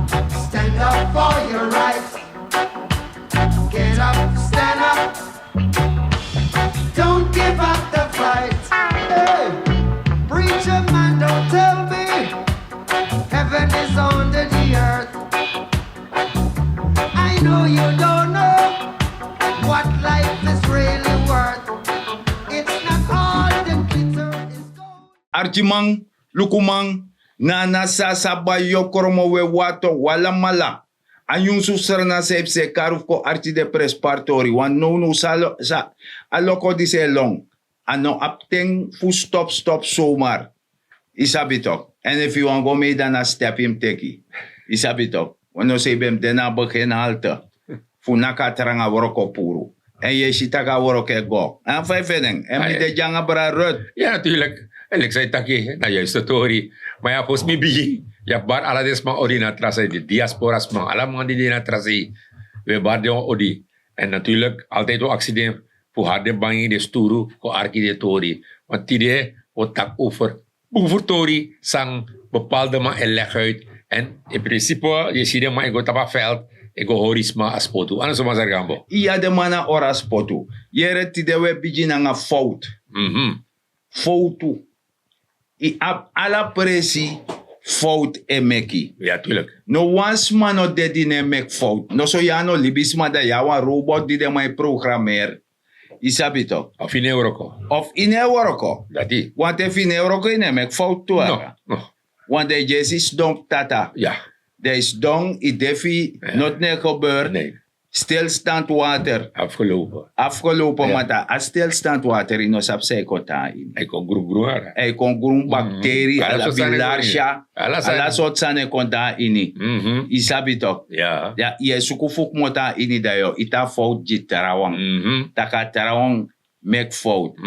Stand up for your rights. Get up, stand up. Don't give up the fight. Hey, preacher man, don't tell me heaven is under the earth. I know you don't know what life is really worth. It's not all the glitter is gold. Archimang, lukumang, nana sasaba yokoromo we wato wala mala. Anyung susar na sepse karuf ko archi de pres partori wan no salo sa aloko di se long. Ano apteng fu stop somar. Isabitok. And if you want go me dan a step him teki. Isabitok. Wano se bem dena begin alta. Fu nakatranga woroko puro. En je sitaka woroke go. En vijfeneng. En mi de janga bra rut. Ja, natuurlijk. En ik zei taki, na juist de tori. Maar ja, volgens mij bigi. Ja, bar ala des ma odi na trase, de diasporas ma, ala man die na trase. We bar de odi. En natuurlijk, altijd o accident, voor harde bangi de sturu, voor arki de tori. Want die o tak over tori, sang bepaalde ma en leg uit. En in principe, je ziet maar, ik go tapa veld, ik go horisma as potu. Ano soma zargambo? Iya de mana oras potu. Yere ti de we bigi na nga fout. Foutu. I ap ala presi fout e meki. Ja, tuurlijk. No once man no dedi ne mek fout. No so ya no libisma da ya wan robot di de mai programmer. Isabito. Of in Euroko. Of in Euroko. Dat die. Want if in Euroko ne mek fout tu No. Want de jesis dom tata. Ja. De is dong i defi not ne gebeurd. Nee. Stilstand water. Afgelopen mata. A stilstand water in ons apse kota in. Hij kon groen. Hij kon groen bacterie, ala bilarsha, ala soort sane konta ini. Isabi toch? Ja. Ja, je sukufuk mota ini dayo, ita fout jit tarawang. Taka tarawang make fout.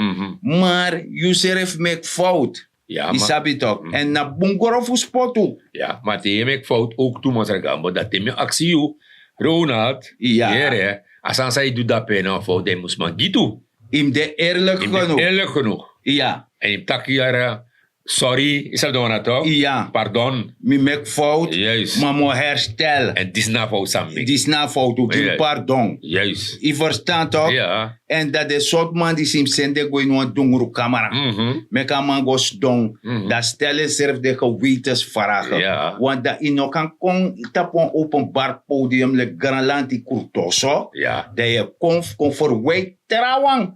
Maar you seref make fout. Ja, Isabi toch? En na bungoro fu spotu. Ja, maar die make fout ook toe maar gambo dat die me actie Ronald. Ja. Here, als aan zij doet dat pena fout, dan moest man gitu. Im de eerlijk genoeg. Eerlijk genoeg. Ja. En im tak hier, sorry, is dat dan toch? Ja. Pardon. Mi make fout. Juist. Maar mo herstel. En die is na fout samen. Die is na fout. Ja. Pardon. Juist. Je verstaat toch? Ja. En dat de soort man die sim sende go in een dongru camera. Meka man go dong. Dat stellen serf de gewetensvragen. Ja. Want dat in ook kan kon op een openbaar podium le Granlanti Kurtoso. Ja. Dat je kon verwijt terawang.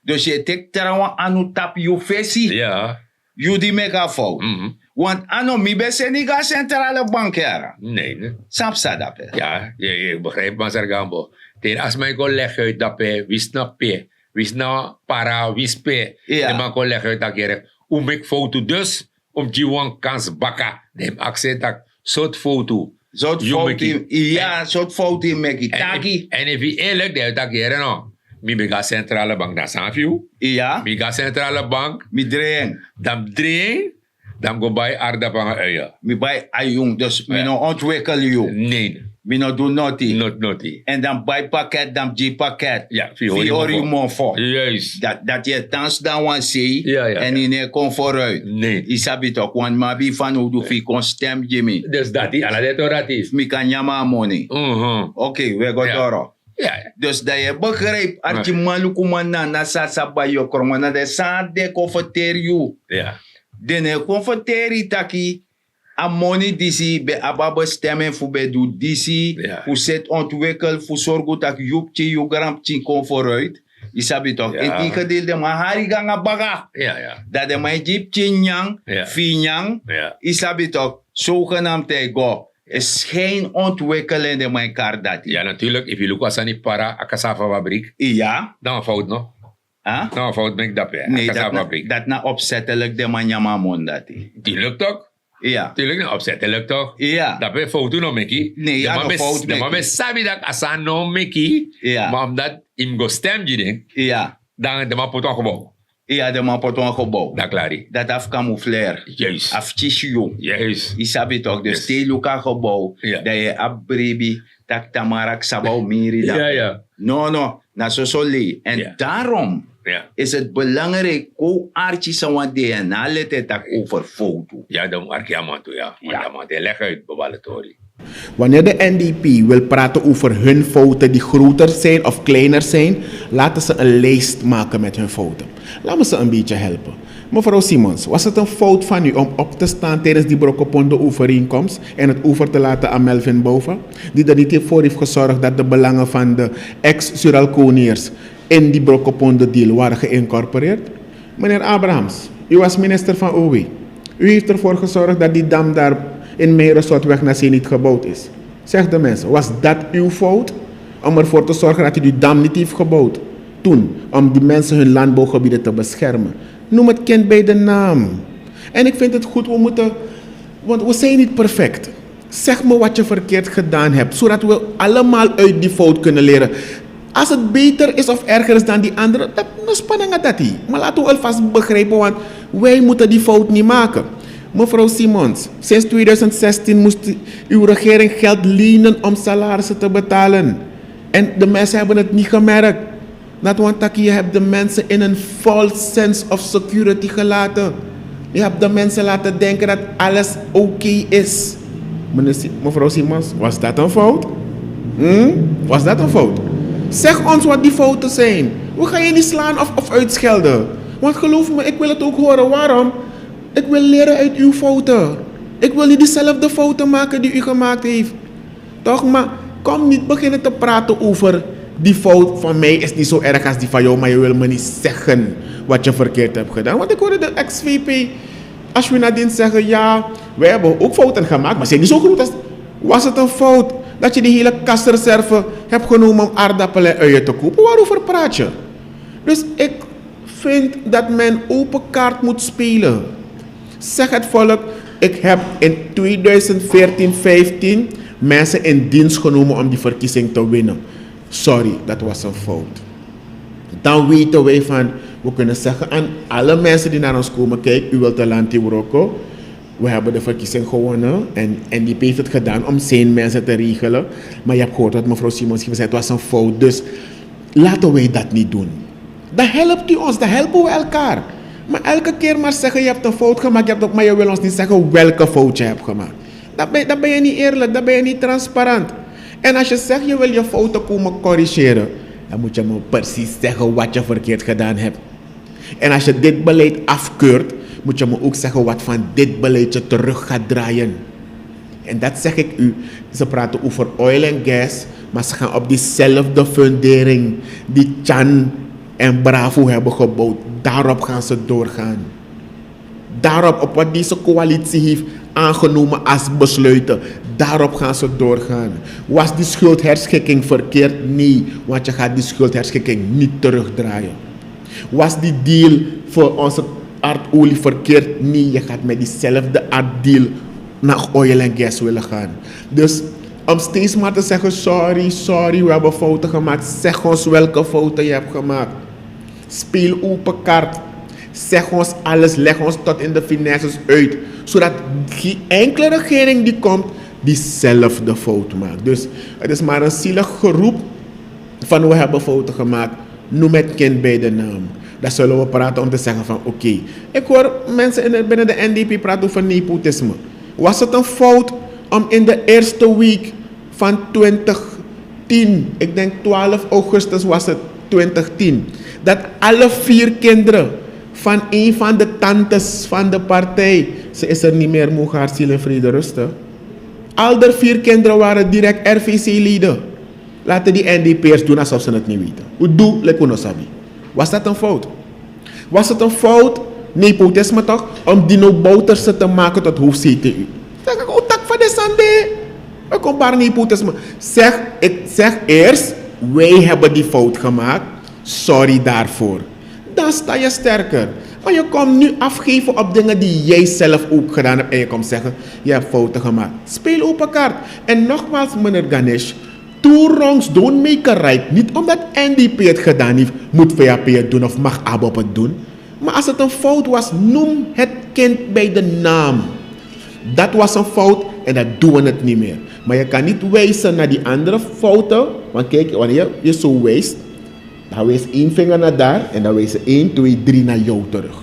Dus je tek terawang anu tap je visie. Ja. You die mega fout. Want ano mi bese ni ga centrale bankaire. Nee. Sap sa dape. Ja, je begrijpt maar Sargambo. Ten als mij kon leggen uit dat pe, wist na pe, wist na para, wist pe. Ja. En man kon leggen uit dat keer. Ik foto dus, om Jiwan kans bakka. Neem accent dat soort foto. Soort fout. Ja, soort fout in meki. Taki. En if je eerlijk de dat keer no. Mi bega centrale bank na sanfiu. Ja. Mi ga centrale bank. Mi drehen. Dan drehen. Dan go bij arda van uien. Mi bij ayung. Dus mi no ontwikkel you. Nee. Mi no do nothing. Not naughty. En dan bij pakket, dan G-pakket. Ja, Fiori mon voor. Juist. Dat je thans dan wan see. Ja. En in een kon vooruit. Nee. Isabi toch. Want ma bi van hoe doe fi kon stem Jimmy. Dus dat die, ala dat dat is. Mi kan nyama money. Oké, we go doro. Ja. Dus dat je begrijpt, als je maluku man na sa bayo kromana de sa de converter you. Ja. De converteri taki a money disi be ababa stemmen fu be do disi fu set ontwikkel fu sorgo tak yupchi yu grampchi kon vooruit. Isabi toch? En die gedeelte maar hari ganga baga. Ja. Dat de mijn jipchi nyang, fi nyang. Isabi toch? Zogenaamd te go. Is geen ontwikkelende mijn kaart dat. Ja, natuurlijk. If you look at any para, a cassava fabriek. Ja. Dan fout no. Dan fout ben ik dat bij. Nee, dat na opzettelijk de manjama mon dat. Die lukt toch? Ja. Tuurlijk na opzettelijk toch? Ja. Dat ben fout no meki. Nee, ja, no fout meki. Maar we sabi dat asa no meki. Ja. Maar omdat im go stem je ja. Dan de man pot gebouw. Ja, de man pot gebouw. Dat klaar. Dat af camoufleren. Juist. Af tissue. Juist. Isabi toch? Dus steluka gebouw. Dat je abrebi. Tak tamarak sabau miri. Ja. No. Na so soli. En daarom is het belangrijk ko archi sa wan DNA lete tak over foto. Ja, dan arki amanto ja. Maar dan leg uit bepaalde tori. Wanneer de NDP wil praten over hun fouten die groter zijn of kleiner zijn, laten ze een lijst maken met hun fouten. Laat me ze een beetje helpen. Mevrouw Simons, was het een fout van u om op te staan tijdens die Brokopondo-overeenkomst en het over te laten aan Melvin Bova, die er niet voor heeft gezorgd dat de belangen van de ex-Suralconiërs in die Brokopondo-deal waren geïncorporeerd? Meneer Abrahams, u was minister van OW. U heeft ervoor gezorgd dat die dam daar in Meeresotweg naar zee niet gebouwd is. Zeg de mensen, was dat uw fout? Om ervoor te zorgen dat u die dam niet heeft gebouwd? Toen, om die mensen hun landbouwgebieden te beschermen. Noem het kind bij de naam. En ik vind het goed, want we zijn niet perfect. Zeg me wat je verkeerd gedaan hebt, zodat we allemaal uit die fout kunnen leren. Als het beter is of erger is dan die andere, dat is spannend dat niet. Maar laten we alvast begrijpen, want wij moeten die fout niet maken. Mevrouw Simons, sinds 2016 moest uw regering geld lenen om salarissen te betalen. En de mensen hebben het niet gemerkt. Want je hebt de mensen in een false sense of security gelaten. Je hebt de mensen laten denken dat alles oké is. Mevrouw Simons, was dat een fout? Was dat een fout? Zeg ons wat die fouten zijn. We gaan je niet slaan of uitschelden. Want geloof me, ik wil het ook horen. Waarom? Ik wil leren uit uw fouten. Ik wil niet dezelfde fouten maken die u gemaakt heeft. Toch? Maar kom niet beginnen te praten over die fout van mij is niet zo erg als die van jou, maar je wil me niet zeggen wat je verkeerd hebt gedaan. Want ik hoorde de ex-VP Ashwinadin zeggen, ja, wij hebben ook fouten gemaakt, maar ze zijn niet zo groot als... Was het een fout dat je die hele kasreserve hebt genomen om aardappelen en uien te kopen? Waarover praat je? Dus ik vind dat men open kaart moet spelen. Zeg het volk, ik heb in 2014-15 mensen in dienst genomen om die verkiezing te winnen. Sorry, dat was een fout. Dan weten wij van, we kunnen zeggen aan alle mensen die naar ons komen, kijk, u wilt een land in Marokko. We hebben de verkiezing gewonnen en NDP heeft het gedaan om zijn mensen te regelen. Maar je hebt gehoord wat mevrouw Simons heeft gezegd, het was een fout. Dus laten wij dat niet doen. Dan helpt u ons, dan helpen we elkaar. Maar elke keer maar zeggen, je hebt een fout gemaakt, maar je wil ons niet zeggen welke fout je hebt gemaakt. Dan ben je niet eerlijk, dan ben je niet transparant. En als je zegt, je wil je fouten komen corrigeren, dan moet je me precies zeggen wat je verkeerd gedaan hebt. En als je dit beleid afkeurt, moet je me ook zeggen wat van dit beleid je terug gaat draaien. En dat zeg ik u. Ze praten over oil en gas, maar ze gaan op diezelfde fundering die Chan en Bravo hebben gebouwd. Daarop gaan ze doorgaan. Daarop, op wat deze coalitie heeft aangenomen als besluiten, daarop gaan ze doorgaan. Was die schuldherschikking verkeerd? Nee, want je gaat die schuldherschikking niet terugdraaien. Was die deal voor onze aardolie verkeerd? Nee, je gaat met diezelfde aarddeal naar oil en gas willen gaan. Dus om steeds maar te zeggen, sorry, we hebben fouten gemaakt. Zeg ons welke fouten je hebt gemaakt. Speel open kaart. Zeg ons alles, leg ons tot in de finesses uit. Zodat geen enkele regering die komt, diezelfde fout maakt. Dus het is maar een zielig geroep van we hebben fouten gemaakt. Noem het kind bij de naam. Dan zullen we praten om te zeggen van oké. Ik hoor mensen binnen de NDP praten over nepotisme. Was het een fout om in de eerste week van 2010, ik denk 12 augustus was het 2010, dat alle 4 kinderen van een van de tantes van de partij, ze is er niet meer, mogen haar ziel in vrede rusten. Al de 4 kinderen waren direct RVC-leden. Laten die NDP'ers doen alsof ze het niet weten. Hoe doe lekker sabi? Was dat een fout? Was het een fout, nepotisme toch, om Dino Bouterse te maken tot hoofd CTU? Zeg ik, tak van de Sande. Ik kom maar nepotisme. Ik zeg eerst, wij hebben die fout gemaakt. Sorry daarvoor. Dan sta je sterker. Maar je komt nu afgeven op dingen die jij zelf ook gedaan hebt. En je komt zeggen, je hebt fouten gemaakt. Speel open kaart. En nogmaals, meneer Ganesh, 2 wrongs don't make a right. Niet omdat NDP het gedaan heeft, moet VAP het doen of mag ABOP het doen. Maar als het een fout was, noem het kind bij de naam. Dat was een fout en dat doen we het niet meer. Maar je kan niet wijzen naar die andere fouten. Want kijk, wanneer je zo wijst, dan wijst 1 vinger naar daar en dan wijzen 1, 2, 3 naar jou terug.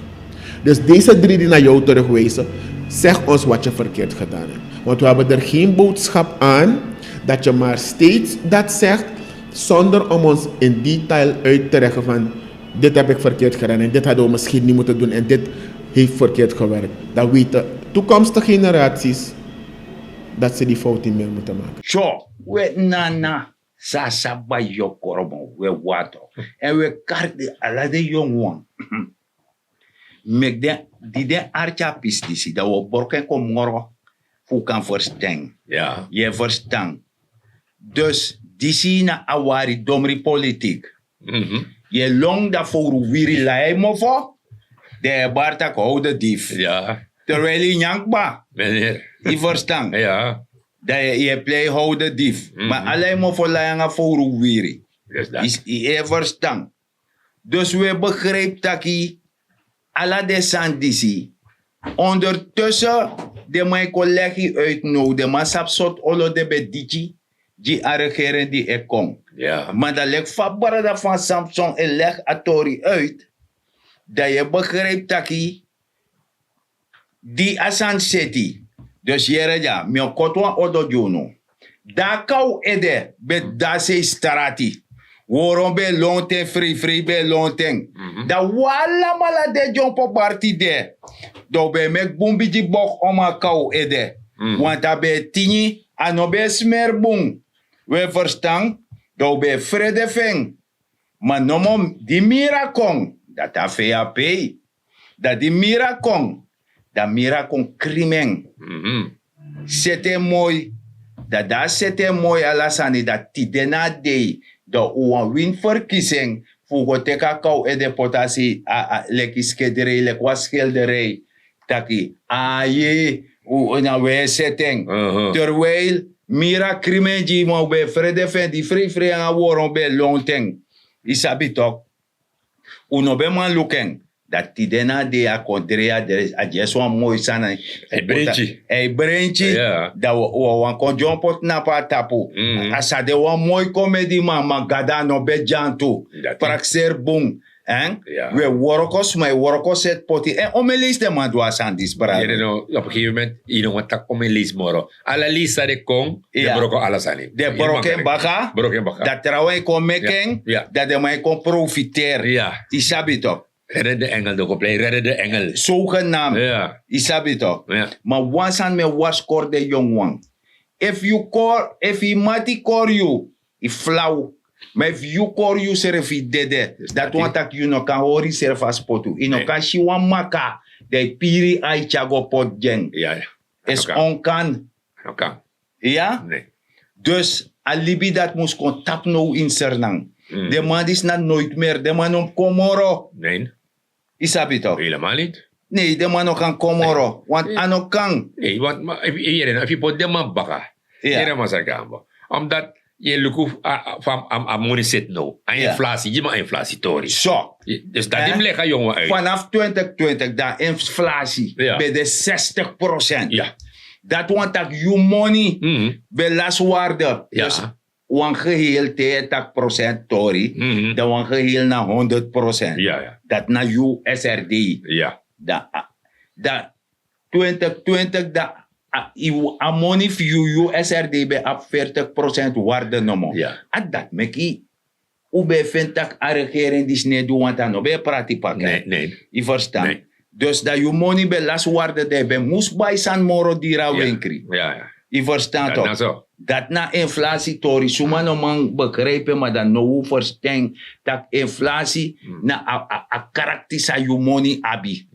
Dus deze 3 die naar jou terug wijzen, zeg ons wat je verkeerd gedaan hebt. Want we hebben er geen boodschap aan dat je maar steeds dat zegt zonder om ons in detail uit te leggen van dit heb ik verkeerd gedaan en dit hadden we misschien niet moeten doen en dit heeft verkeerd gewerkt. Dan weten toekomstige generaties dat ze die fout niet meer moeten maken. Zo, we nana sasa ba yokoromo we wato. En we karde ala de jongwan. Mek de archa pistisi dat we borken kom moro fu kan verstaan. Ja. Je verstaan. Dus disi na awari domri politiek. Je long da voor wiri lai mofo. De barta ko de dief. Ja. Terwijl je nyankba. Meneer. Je verstaan. Ja. Dat je play houden dief. Maar alleen maar voor langer voor wiri. Dus dat. Je verstaan. Dus we begrijpen dat je alla de sandisi. Ondertussen de mijn collega uitnodigen. Maar sap soort olo de bediji. Die regeren die ik kom. Ja. Maar dat leg fabara van Samsung en leg atori uit. Dat je begrijpt dat je die asan seti. Dus jere ja, mi kotwa odo jono. Da kau ede be dase starati. Woron be lonten free be lonten. Da wala mala de jompo party de. Do be mek bumbi di bok oma kau ede. Want da be tini anobe smer bung. We verstaan, do be vrede veng. Maar nomo di mirakong. Dat a VAP. Dat die mirakong. Dat mirakong krimen. Sete mooi. Dat sete mooi alasani. Dat tidena dei. Dat uwan win verkiezing. Fugo teka kou e de potasi. Leki skedere. Lekwa schilderij. Taki. Aye. Na we setting. Terwijl. Mira krimen ji mo be vrede fen. Die vrij aan woron be longteng. Isabi tok. Uno be man luken. Dat tidena de a kontrea de a jeswa mooi sana. E brenchi. Ja. Da wan kon jompot na pa tapu. Asa de wan mooi comedy man gada no be jantu. Praxer bung. Ja. We workos my workos set poti. En omelis de man doa sandis bravo. Je know, op een gegeven moment, je know wat om een lis moro. Alla lisa de kong, de Ja. broko alles aan. De broken baka. Broken baka. Dat trouwen kon meken. Ja. Dat de man kon profiteren. Ja. Isabi toch. Redden de engel, de koplei, redden de engel. Zogenaamd. Ja. Isabi toch. Ja. Maar wansan me was kor de jongwan. If you mati kor you, if flauw. Maar if you kor you serf i dede. Dat want dat you no kan hori serf as potu. Ino Nee. kan shiwa maka. De piri ai chago pot jeng. Ja, ja. Es Oké. onkan. Oké. Ja? Nee. Dus alibi dat moest kon tap no in Sernang. De man is na nooit meer. De man om Komoro. Nee. Isabi toch? Helemaal niet. Nee, de man ook aan Komoro. Want ano kan. Nee, want maar if je pot de man baka. Ja. Ja. Maar gaan. Omdat je lukt van money zit nou. Aan Ja. inflatie, je maar inflatie tori. Zo. Dus dat die leggen jongen uit. Vanaf 2020, de inflatie Ja. bij de 60%. Ja. Dat want dat je money bij laswaarde. Ja. Dus wan geheel te procent tori. Dan wan geheel na 100%. Ja, ja. Dat na je SRD. Ja. Da 2020 da a money for you SRD bij op 40% waarde nomo. Ja. At dat meki ube vindt dat a regering die snee doen want dan be prati pakken. Nee, nee. Je verstaan. Nee. Dus dat je money bij las waarde de be moest bij san moro dira winkri. Ja, ja. Je verstaan toch? Dat zo. Dat na inflatie tori suma no man begrijpen maar dan no verstaan dat inflatie na a karakter sa you money abi.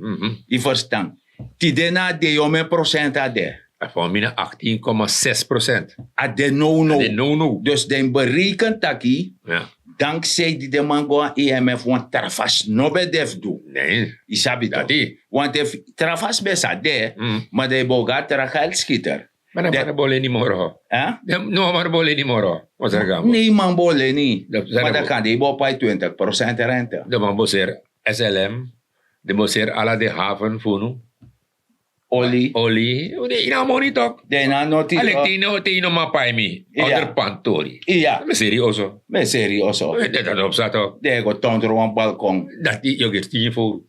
Je verstaan. Tidena de jome procent ade. Voor mij 18,6%. Ade no. No. Dus den berekent taki Ja. dankzij die de man go IMF want trafas no be def do. Nee. Isabi Dat toch? die. Want if trafas besa de, maar de boga tra geldschieter. Maar De- dan bole niet moro. Hè? No, maar bole niet moro. Wat er gaan. Nee man bole niet. Dat zijn Maar er dan kan die bo bij 20% rente. De man boseer SLM. De boseer alla de haven funu. Olie. Olie. De ina money toch. De na noti. Alek tino mapai mi. Ja. Onder pantori. Ja. Me serioso. Me serioso. Dat op zat ook. De go tondro wan balkon. Dat die je geeft 10 voor.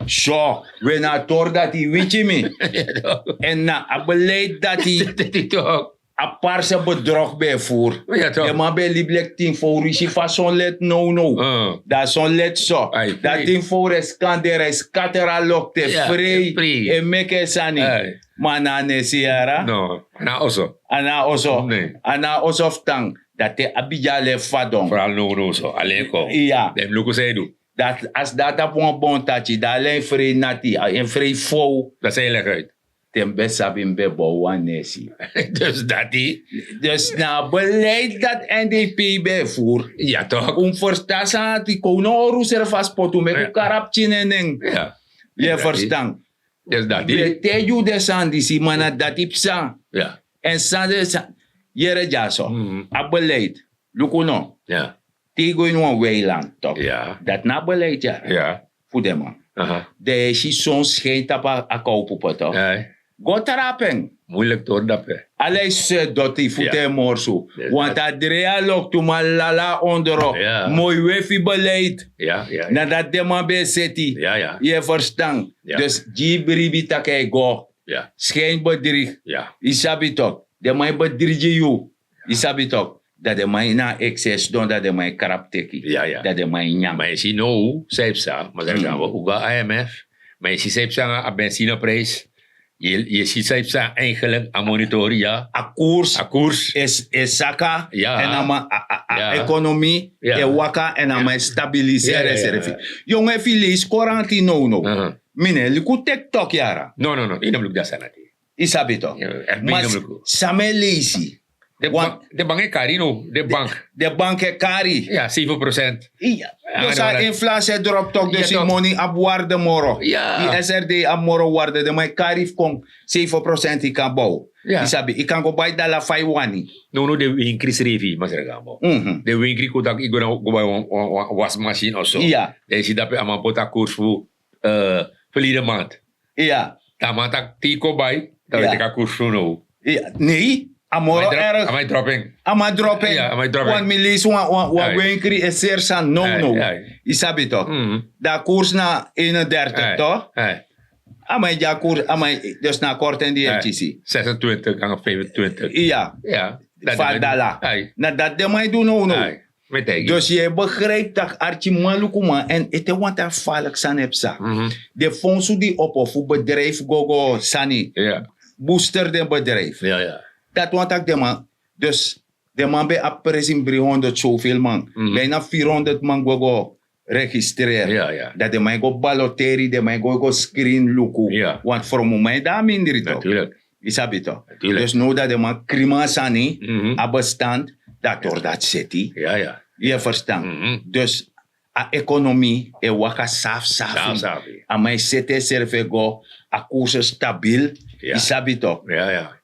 Zo, we na tor dat hij, weet je me? Ja, toch. En na a beleid dat hij Dat toch. a parse bedrog bij voer. Ja, toch. Je mag bij liblek team voor risi van zo'n let no. Dat zo'n let zo. Ai, Dat vrij. team voor is kandera is katera lokte Ja, vrij. vrij. En meke sani. Ai. Maar na ne siara. No, nou also. Ana oso. Nee. Ana oso tang. Dat te abijale fadong. Vooral no zo. Alleen ko. Ja. Dem luku zei doe. Dat als dat op een bon tachi, dat alleen vrij nati, en vrij fou, Dat zei leg uit. ten best sabin bebo wanesi. Dus dat die. Dus na beleid dat NDP bijvoer, Ja, toch. verstaan sa die kono reservas potu met Ja. karapchineneng. Ja. Je Dat die. verstaan. Dus dat die. Je teju de sandi si mana dat ipsa. Ja. En sande sa jere jaso. Mhm. A beleid. Lukuno. Ja. Tigo in een weiland toch. Ja. Dat na beleid ja. Ja. Voor de man. Aha. De si soms geen tapa a kopen toch. Ja. Go trapen. Moeilijk door dat. Allee se doti fute Ja. morsu. Ja, Want dat- adrea lok tu malala ondero. Ja. Mooi wefi beleid. Ja. Ja. Nadat de man be seti. Ja. Ja. Je verstaan. Ja. Dus jibribi take go. Ja. Schijn bedrieg. Ja. Isabi tok. De man bedrieg you. Isabi tok. Dat de man na excess don dat de man krap teki. Ja, ja. Dat de man nyam. Maar je ziet nou, Seipsa, maar daar gaan we ook bij IMF. Maar je ziet Seipsa aan benzineprijs. Je ziet Seipsa eigenlijk aan monitoren, ja. A koers. Aan koers. Is saka. Ja. En ama Ja. economie. Ja. E waka en ama stabiliseren. Ja, ja, ja. Jongen, filis quarantino no. Uh-huh. Mine, liku TikTok yara. No, no, no. Ina beluk da sana. Isabi tok. Ja, echt Mas bijna beluk. same lazy. De bank is carino. De bank. De bank kari. Ja, 7%. Ja. Dus Ja, a dat- inflatie drop toch, dus Ja, die toch. money ab waarde moro. Ja. Die SRD ab moro waarde, de mijn karif kon 7% ik kan bouwen. Ja. Isabi, ik kan go bij dala 5 wani. No, no, de increase revi, maar zeg maar. Mhm. De winkri kodak ik go bij een wasmachine of zo. Ja. Je ziet dat je aan pota koers voor verleden maand. Ja. Tamata tiko bij, dat Ja. weet ik aan koers voor nou. Ja. Nee, amoro erg. Am I dropping? Ama dropping. Ja, ama dropping. Want mi lees wa Ai. winkri is zeer san no Ai, no. ai. Isabi toch. Mhm. Da koers na 31 toch? Hey. Ama ja koers, ama dus na kort en die FTC. 26 aan 25. Ja. Ja. Van dala. Hey. Na dat de mij doen no no. Hey. Met tegen. Dus je begrijpt dat Archie Malukuma en het is wat er valk san heb sa. Mhm. De fondsen die op voor bedrijf gogo sani Ja. booster de bedrijf. Ja, ja. Dat want ik de man. Dus de man bij apprezen 300 zoveel man. Mhm. Bijna 400 man gogo registreren. Ja, ja. Dat de man go balloteri, de man go screen luku. Ja. Want voor mij daar minder toch. Natuurlijk. Isabi toch. Natuurlijk. Dus nu dat de man krima sani, Mhm. a bestand, dat door dat city. Ja, ja. Je verstaan. Mhm. Dus a economie e waka saf Safi. safi. A mij zette serve go a koers stabiel. Ja. Isabi toch. Ja, ja.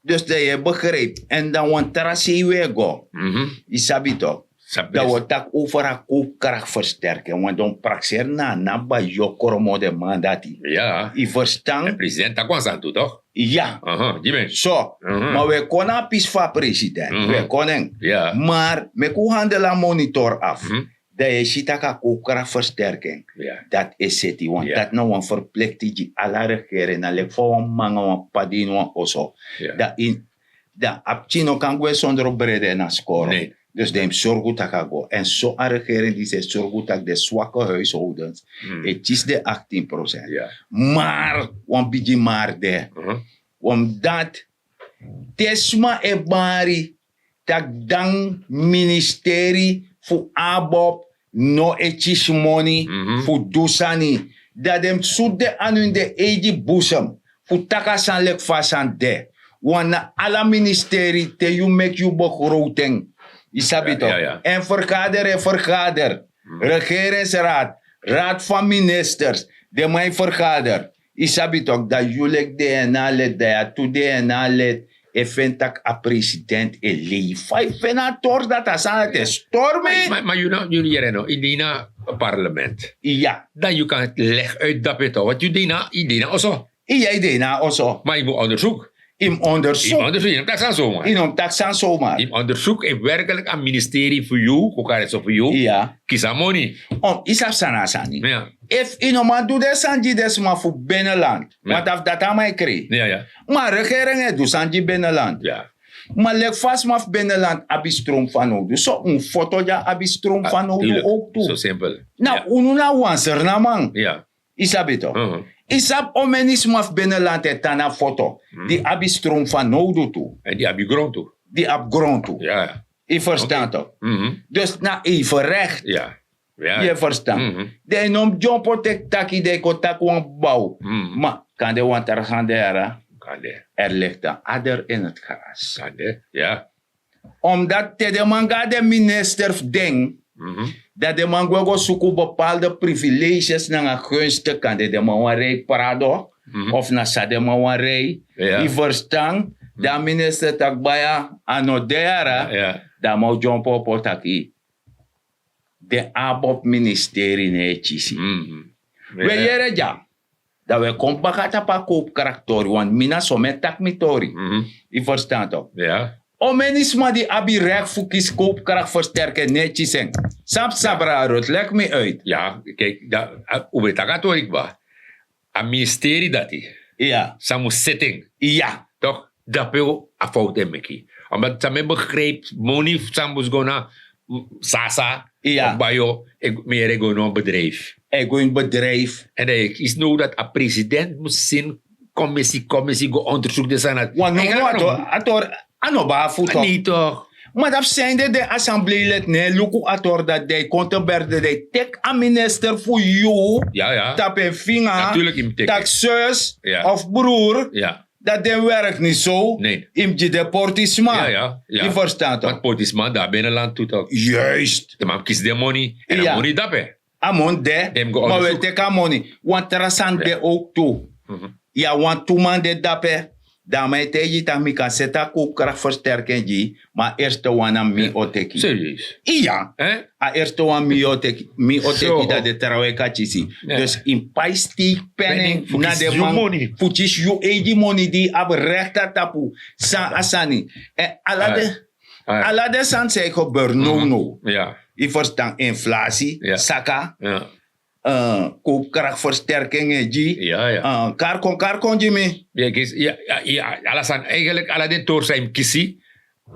Dus dat je begrijpt. En dan want trasi we go. Mhm. Isabi toch. Sabes. Dat we tak over a koopkracht versterken. Want dan praxer na ba yo koromo de mandati. Ja. I De verstaan. president tak was aan toe, toch? Ja. Aha, die mens. Zo. Mhm. Maar we konden pisva president. Mhm. We konden. Ja. Maar me ko handela monitor af. Mhm. Dat je ziet dat koopkrachtversterking. Ja. Dat is het. Want Ja. dat nou een verplichting die alle regering. En lek voor een man een padino oso. Ja. Dat in. Dat apchino kan go zonder brede na scoren. Nee. Dus de zorgt dat gaat go. En zo'n regering die zegt zorgt dat de zwakke huishoudens. Mhm. Het is de 18%. Ja. Maar, want bigi maar de. Mhm. Omdat tesma e bari tak dan ministerie voor abob no etchis money Mhm. voor dusani dat dem sude aan hun de eji boezem voor takasan lek fasan de wana alla ministerie te you make you begroting isabi Ja, toch ja, ja. en vergader regeringsraad raad van ministers de mijn vergader isabi toch dat jullie DNA let dat ja to DNA let eventak a president ele vijf senator dat asan te stormen Maar jullie hier nou, in die parlement. ja Dan je kan het leg uit dat het wat je dina also. jij DNA also Maar je moet onderzoek. In onderzoek. In onderzoek, dat is zomaar. In taksan zomaar. In onderzoek heeft werkelijk een ministerie voor jou, kokares voor jou, Ja. kisamoni. Isap sana sani. Ja, If inoman doet de sanji desma voor binnenland. Ja. Want af dat aan mij kreeg. ja, ja. Maar regering het doet sanji binnenland. Ja. Maar lek vast maar binnenland abistroom van nou. Dus zo een foto ja abistroom van nou Tuurlijk. ook toe. Zo simpel. Nou, Ja. unu na wanser na man. Ja. Isap het toch? Uh-huh. Isap omenisme af binnenland het tana foto. Die abistroom van nou toe. En die heb je grond toe. Die ab grond toe. Ja, ja. Je verstaat toch? Mhm. Dus na even recht. Ja. Ja. Je verstaat. Mhm. De nom jompo tek taki de ko tak wan bouw. Mhm. Maar kan de want er gaan der. Kan de. Er ligt een adder in het gras. Kan de. Ja. Omdat de manga de minister denkt Mhm. dat de man go zoeken bepaalde privileges naar een gunste kan de man warei parado of na sa de man warei. Ja. Je verstaat dat minister tak baya anodera Ja. dat mau jompo potaki. De abop ministerie ne chisi. Mhm. We jere ja. Dat we kom bakata pa koop karakter, want mina so met tak mitori. Mhm. Je verstaat toch? Ja. Omenisma die abi recht fukis koopkracht versterken netjes zijn. Sap sabra rot, leg me uit. Ja. Kijk, dat, hoe weet dat hoor ik wel. Een ministerie dat die. Ja, Samu setting. ja, Toch? Dat wil een fout in me. Omdat ze me begreep, money Sambus gona Sasa. Ja. Of Bayo, meer go naar bedrijf. ik go in bedrijf. En het is nou dat een president moet zien, commissie go onderzoek de sanat. Want no ator, ano ba futo. Niet toch? Maar dat zijn de assembleelid ne, luku ator dat de conteberde de tek a minister voor jou. Ja, ja. Tap een vinger. Natuurlijk im teken. Dat zus Ja. of broer. Ja. Dat de werkt niet zo. Nee. Im je deportisma. Ja, ja. Ja. Je verstaat toch? Want politisman daar binnenland toe toch? Juist. De man kiest de money. En Ja. de money dat hè. Amon de, Dem go maar we onderzoek. teka money. Want trasan de ook toe. Ja, want toe man de dape. Daarmee tegen je mi kan zeta koopkracht versterken je. Maar eerst de wana mi oteki. Serieus. Ja. Hè? A eerst de wana mi oteki Zo. dat de terawai kachisi. Ja. Dus in paistik penning Penning, na fukis de you man. money. Fukis you eji money die ab rechter tapu. San asani. En ala de san zei gebeurt no. Ja. Je verstaat inflatie, Ja. saka. Ja. Koopkrachtversterking, Ja, ja. Karkon, Jimmy. Ja, kies, ja, alasan eigenlijk ala de toor zijn kisi.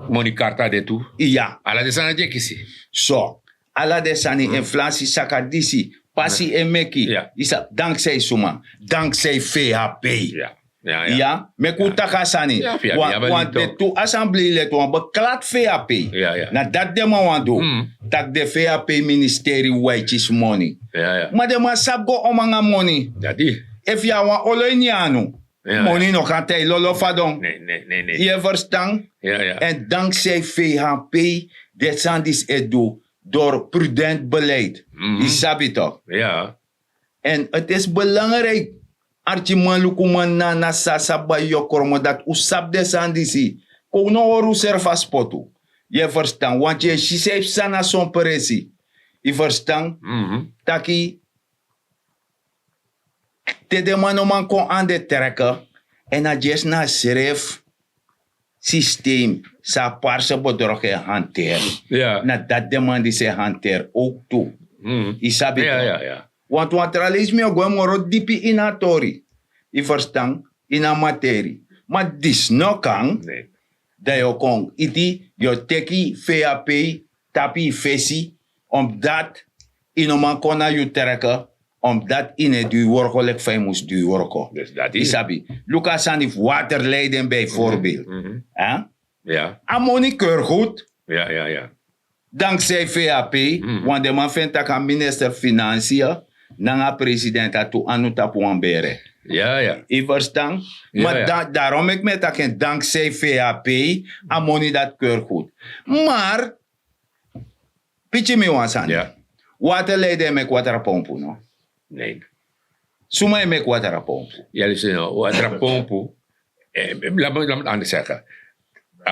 Money karta de toe. Ja, Ala de sana je kisi. zo. Alla de sani inflatie, saka disi, passie en meki. Ja. Isa, dankzij Suma, dankzij VHP. Ja. Ja, ja. Ja, mekutaka sani. Ja, VHP, ja, maar Want niet de toch. toe assembleelid, want beklaat VHP. Ja, ja. Na dat de man want doen. Mm. Tak de VHP ministerie waitjes money. Ja, ja. Maar de man sap go omanga money. Ja, die. If ya wan oloinianu, Ja, money nog aan tij lolo fadong. Nee. Je verstand? Ja, ja. En dankzij VHP, dit Sandis edu door prudent beleid. Mhm. Je sabi toch? Ja. En het is belangrijk, Archiman Lukuman na sasa ba yokormo dat usap de Sandisi. Kono oru serva spotu. Je verstand? Want je shisef sana son peresi. Je verstand? Mhm. Taki te de man kon aan de trekken en a jes na schreef systeem sa parse bedrog hanteer. Ja. Na dat de man die se hanteer ook toe. Mhm. Isabi Ja, toch? ja, ja. Want watralisme go moro dipi in a tori. I verstaan in a materie. Maar dis no kan Nee. dat je kon iti yo teki VAP tapi fesi omdat inoman kon na you trekken omdat in het duur workelijk famous duur worko. Dus dat is. Isabi. Lucas aan die waterleiding bijvoorbeeld. Mhm. Huh? Ja. Amoni keurgoed. Ja, ja, ja. Dankzij VAP, want de man vindt dat een minister Financiën, na een president atu anu tapu ambere. Ja, ja. Je verstaan? Ja, Maar ja. daarom ik met dat een dankzij VAP, amoni dat keur goed. Maar, pitje me wansan. Ja. Waterleiden met waterpompen, no? Nee. Suma met waterpompen. Ja, dus wat er pompo. Laat me anders zeggen.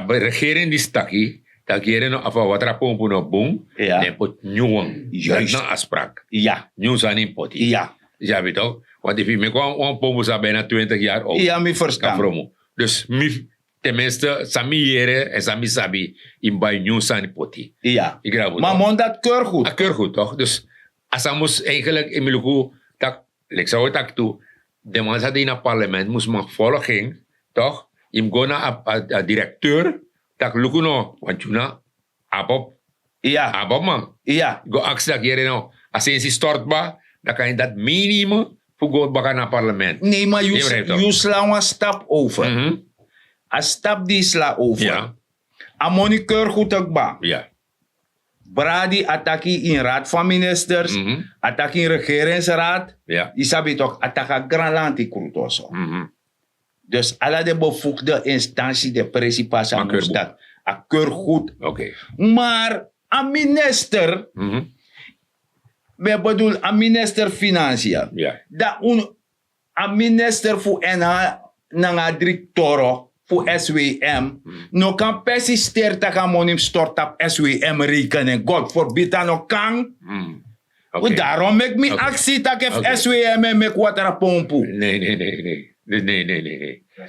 De regering die stakkie, dat keren no af wat er pompo no boom, Ja. dan pot nieuwen. Juist. Dat na afspraak. Ja, Nieuw zijn in poti. ja. Ja, weet toch? Want if je me kwam een pompo zou bijna 20 jaar oud. Ja, me Kan verstaan. promo. Dus tenminste, sami yere en sami sabi in bij nieuw sani poti. Ja. Ik geloof Maar man, dat keur goed. Ah, keur goed, toch? Dus als hij moest eigenlijk in Miluku, ik zou het ook toe, de man zat in het parlement, moest maar volgen, toch? Je go naar een directeur, dat lukt no, want je na, abop, Ja. man. Ja. Go actie dat hier nou, als je stort ba, dan kan je dat minimum voor go bakken naar het parlement. Nee, maar Je begrijpt toch? je sla een stap over. Mhm. Een stap die sla over. Ja, Amoni keur goed ook ba. ja. Brady attacki in raad van ministers, Mhm. attacki in regeringsraad. Ja. Die sabi toch attacka Granlanti Krutoso. Mhm. Dus alle de bevoegde instantie, de principes aan Maar moest dat. A keur goed. Oké. Maar een minister, Mhm. we bedoel een minister Financiën. Ja. Dat een minister voor NH, nanga directoro, voor SWM, no kan persisteer dat gaan monim stort op SWM rekenen. God forbid dat no kan. Mhm. Okay. Daarom ik me Oké. actie dat ik Oké. SWM en mek water pompu. Nee.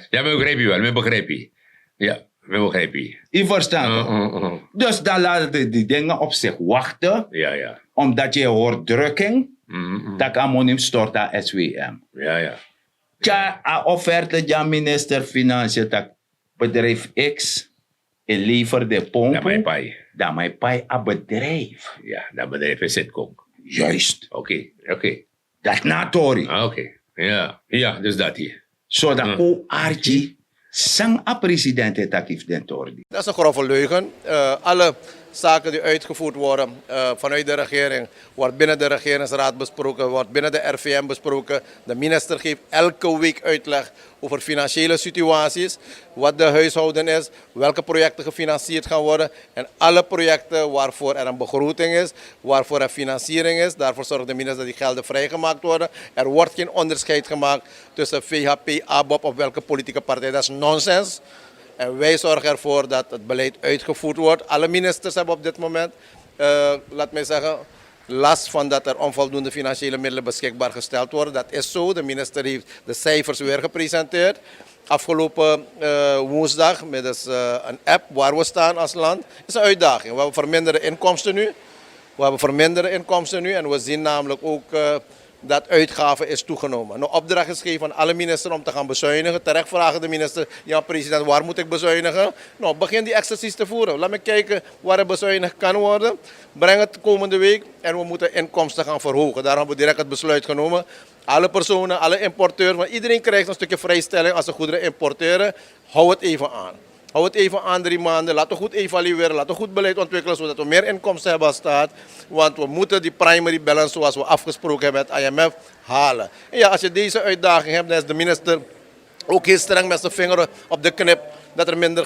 Ja, me begrijp je wel, me begrijp je. Ja, me begrijp je. Je verstaat toch? Dus dan laten die dingen op zich wachten, Ja. omdat je hoort drukking, Mhm. dat kan monim stort op SWM. Ja. Tja, a offerte van minister Financiën dat bedrijf X en lever de pomp. Dat mijn pai. Dat mijn pai a bedrijf. Ja, dat bedrijf is het kom. Juist. Oké. Dat na tori. Oké. Ja, dus dat hier. Zodat ko archi sang a president dat heeft den tori. Dat is een grove leugen. Alle zaken die uitgevoerd worden vanuit de regering, wordt binnen de regeringsraad besproken, wordt binnen de RVM besproken. De minister geeft elke week uitleg over financiële situaties, wat de huishouden is, welke projecten gefinancierd gaan worden. En alle projecten waarvoor er een begroting is, waarvoor er financiering is, daarvoor zorgt de minister dat die gelden vrijgemaakt worden. Er wordt geen onderscheid gemaakt tussen VHP, ABOP of welke politieke partij. Dat is nonsens. En wij zorgen ervoor dat het beleid uitgevoerd wordt. Alle ministers hebben op dit moment, laat mij zeggen, last van dat er onvoldoende financiële middelen beschikbaar gesteld worden. Dat is zo. De minister heeft de cijfers weer gepresenteerd. Afgelopen woensdag met een app waar we staan als land. Het is een uitdaging. We hebben verminderde inkomsten nu. En we zien namelijk ook dat uitgaven is toegenomen. Een opdracht is gegeven aan alle ministers om te gaan bezuinigen. Terecht vragen de minister, ja president, waar moet ik bezuinigen? Nou, begin die exercitie te voeren. Laat me kijken waar er bezuinigd kan worden. Breng het komende week en we moeten inkomsten gaan verhogen. Daar hebben we direct het besluit genomen. Alle personen, alle importeurs, want iedereen krijgt een stukje vrijstelling als ze goederen importeren. Hou het even aan. Hou het even aan 3 maanden. Laten we goed evalueren. Laten we goed beleid ontwikkelen zodat we meer inkomsten hebben als staat. Want we moeten die primary balance zoals we afgesproken hebben met IMF halen. En ja, als je deze uitdaging hebt, dan is de minister ook heel streng met zijn vinger op de knip dat er minder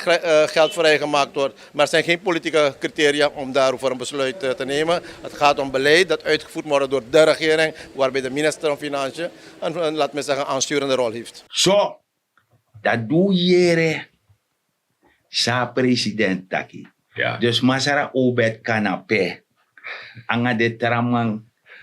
geld vrijgemaakt wordt. Maar er zijn geen politieke criteria om daarover een besluit te nemen. Het gaat om beleid dat uitgevoerd moet worden door de regering, waarbij de minister van Financiën een, laat me zeggen, aansturende rol heeft. Zo, dat doe je sa president taki. Ja. Dus masara obet kanapé. Anga de tramang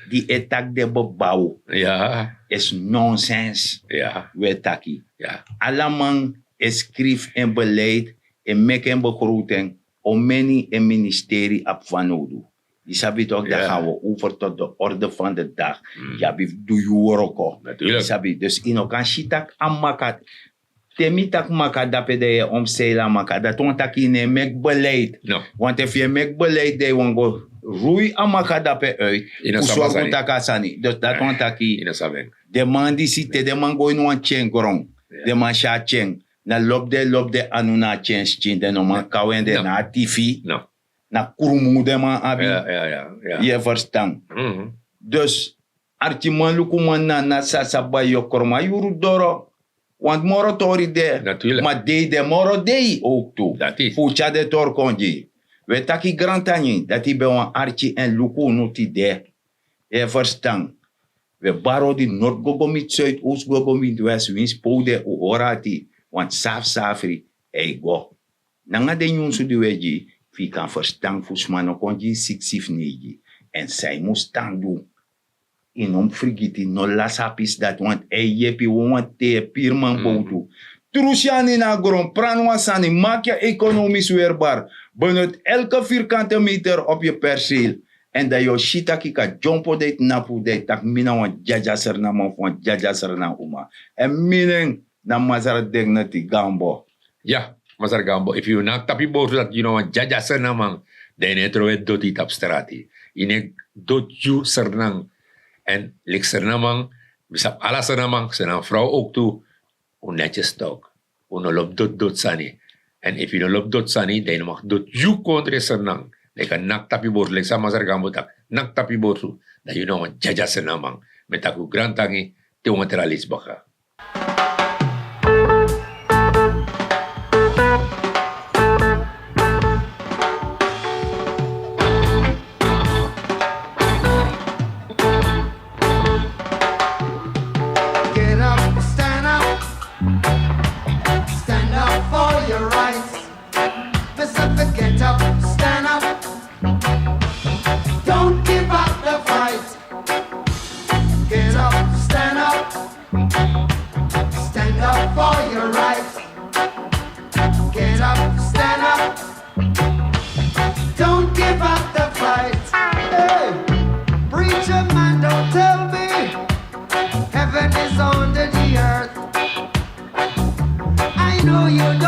die etak de bebouw Ja. is nonsens. Ja. We taki. Ja. Allemang schreef een beleid en mek een begroting om meni een ministerie op van nodig. Je sabi toch, daar Ja. gaan we over tot de orde van de dag. Ja, doe je work. Natuurlijk. Sabi, dus in kan shitak amakat. Temi tak maka dape de om sela maka. Dat want tak in mek beleid. No. Want if je mek beleid, de want go roei amaka dape uit. Ina Usorgo sabasani. takasani. Dus dat want taki. Ina saben. De man die zit, de man go in wan chen grong. De man sha chen. Na lob de anuna chen chen. De no man kawen de No. na TV. No. Na kurumu de man abi. Ja. Je verstaan. Mhm. Dus, artiman lukuman na sasaba yokorma yuru doro. Want moratori de. Natuurlijk. Maar de moro de ook toe. Dat is. Fucha de tor konji. We taki grantani. Dat die bij een archi en luku noti de. Je verstaan. We baro die Noord gogomit, Zuid, Oost gogomit, West, Wins, Pode, Uhorati. Want safri, go. Nanga de nyonsu die weji. Vi kan verstaan fusmano konji 6-9. En zij moest dan doen. In om frigiti no lasapis dat want jepi want te pirman boutu. Trusiani na grond, pranwasani, maak je economisch weerbaar. Benut elke vierkante meter op je perceel. En dat je shitaki ka jompo deit napu deit, tak mina wan jajaser na man van jajaser na uma. En mining na mazar deng na ti gambo. Ja, Masar Gambo, if you nak tapi boru dat you know jaja senamang, then etro et doti tap strati. Ine dot you sernang en lik sernamang, bisap ala sernamang, senang vrouw ook toe, netjes dog. Uno lop dot sani. En if you lop dot sani, then mag dot you kontre sernang. Leka nak tapi boru, lek sa Masar Gambo tak, nak tapi boru, dat you know jaja senamang. Metaku grantangi, te materialis baka. Get up, stand up for your rights. Pacific, get up, stand up. Don't give up the fight. Get up, stand up for your rights. Get up, stand up. Don't give up the fight. Hey, preacher man, don't tell me heaven is under the earth. I know you don't.